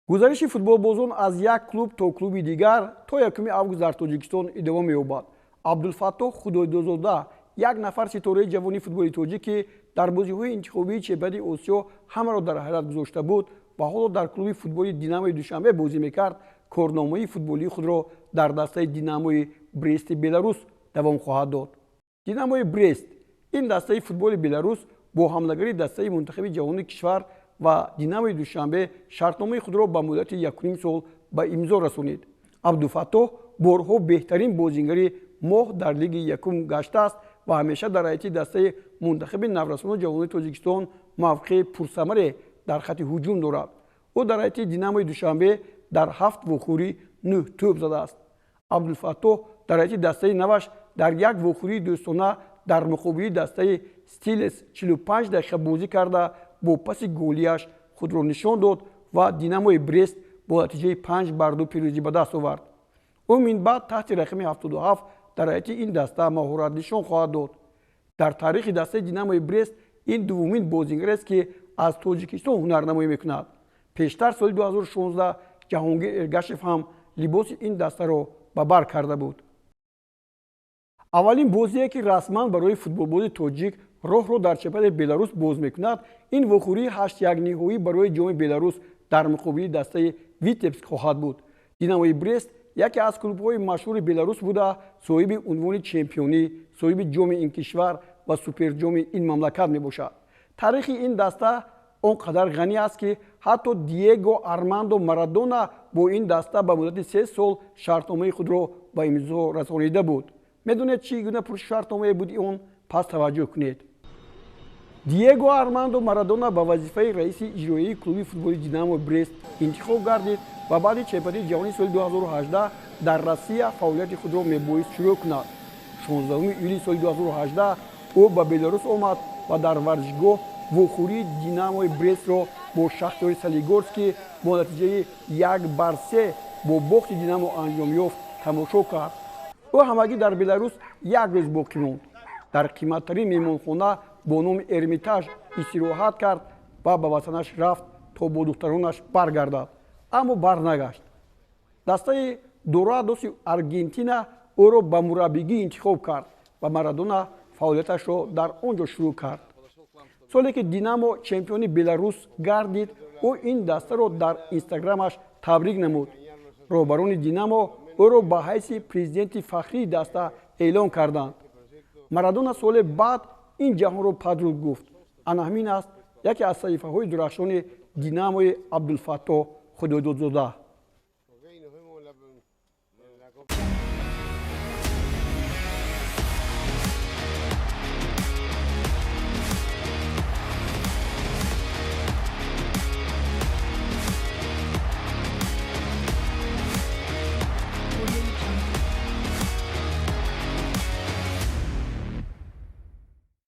гузариши футболбозон аз як клуб то клуби дигар то 1 август дар тоҷикистон идома меёбад. Абдулфаттоҳ худоидозода як нафар ситораи ҷавони футболи тоҷик ки дар бозиҳои интихобии чемпионати осиё ҳамаро дар ҳайрат гузошта буд ва ҳоло дар клуби футболи Динамои Душанбе бозӣ мекард, корномаи футболии худро дар дастаи Динамои Брести Беларус давом хоҳад дод. Динамои Брест ин дастаи футболи Беларус бо ҳамлагари дастаи мунтахаби ҷавони кишвар ва Динамои Душанбе шартномаи худро ба муддати 1 сол ба имзо расонид. Абдулфаттоҳ борҳо беҳтарин бозингари моҳ дар лиги якум гаштааст ва ҳамеша дар ҳайати дастаи мунтахаби наврасону ҷавони Тоҷикистон мавқеи пурсамаре дар хатти ҳуҷум дорад. ӯ дар ҳайати Динамои Душанбе дар 7 вохӯрӣ 9 тӯб задааст. Абдулфаттоҳ дар ҳайати дастаи наваш дар як вохӯрии дӯстона дар муқобили дастаи Стилес 45 дақиқа бозӣ карда бо паси голияш худро нишон дод ва Динамои Брест бо натиҷаи 5-2 пирӯзӣ ба даст овард. ӯ минбаъд таҳти рақами 77 дар ҳайати ин даста маҳорат нишон хоҳад дод. дар таърихи дастаи Динамои Брест ин дуввумин бозингарест ки аз Тоҷикистон ҳунарнамоӣ мекунад. пештар соли 2016 Ҷаҳонгир Эргашев ҳам либоси ин дастаро ба бар карда буд. аввалин бозие ки расман барои футболбози тоҷик роҳро дар чемпионати Беларус боз мекунад, ин вохӯрии 8-1 ниҳоӣ барои ҷоми Беларус дар муқобили дастаи Витебск хоҳад буд. Динамои Брест яке аз клубҳои машҳури Беларус буда соҳиби унвони чемпионӣ, соҳиби ҷоми ин кишвар ва суперҷоми ин мамлакат мебошад. таърихи ин даста он қадар ғанӣ аст ки ҳатто Диего Армандо Марадона бо ин даста ба муддати 3 сол шартномаи худро ба имзо расонида буд. медонед чӣ гуна пуршартномае буди он? Пас таваҷҷӯҳ кунед. Диего Армандо Марадона ба вазифаи раиси иҷроии клуби футболи Динамо Брест интихоб гардид ва баъди чемпионати ҷаҳонии соли 2018 дар Россия фаъолияти худро мебоист шурӯъ кунад. 16 июли соли 2018 ӯ ба Беларус омад ва дар варзишгоҳ вохӯрии Динамои Брестро бо Шахтёри Солигорский бо натиҷаи 1-3 бо бохти Динамо анҷом ёфт тамошо кард. ӯ ҳамагӣ дар Беларус як рӯз боқӣ монд. дар қиматтарин меҳмонхона бо номи Эрмитаж истироҳат кард ва ба ватанаш рафт то бо духтаронаш баргардад, аммо барнагашт. дастаи Дорадоси Аргентина ӯро ба мураббигӣ интихоб кард ва Марадона фаъолияташро дар он ҷо шурӯъ кард. соле ки Динамо чемпиони Беларус гардид, ӯ ин дастаро дар инстаграмаш табрик намуд. роҳбарони Динамо ӯро ба ҳайси президенти фахрии даста эълон карданд. Марадона соли баъд ин ҷаҳонро падруд гуфт. ана ҳамин аст яке аз саҳифаҳои дурахшони Динамои Абдулфаттоҳ Худоидодзода.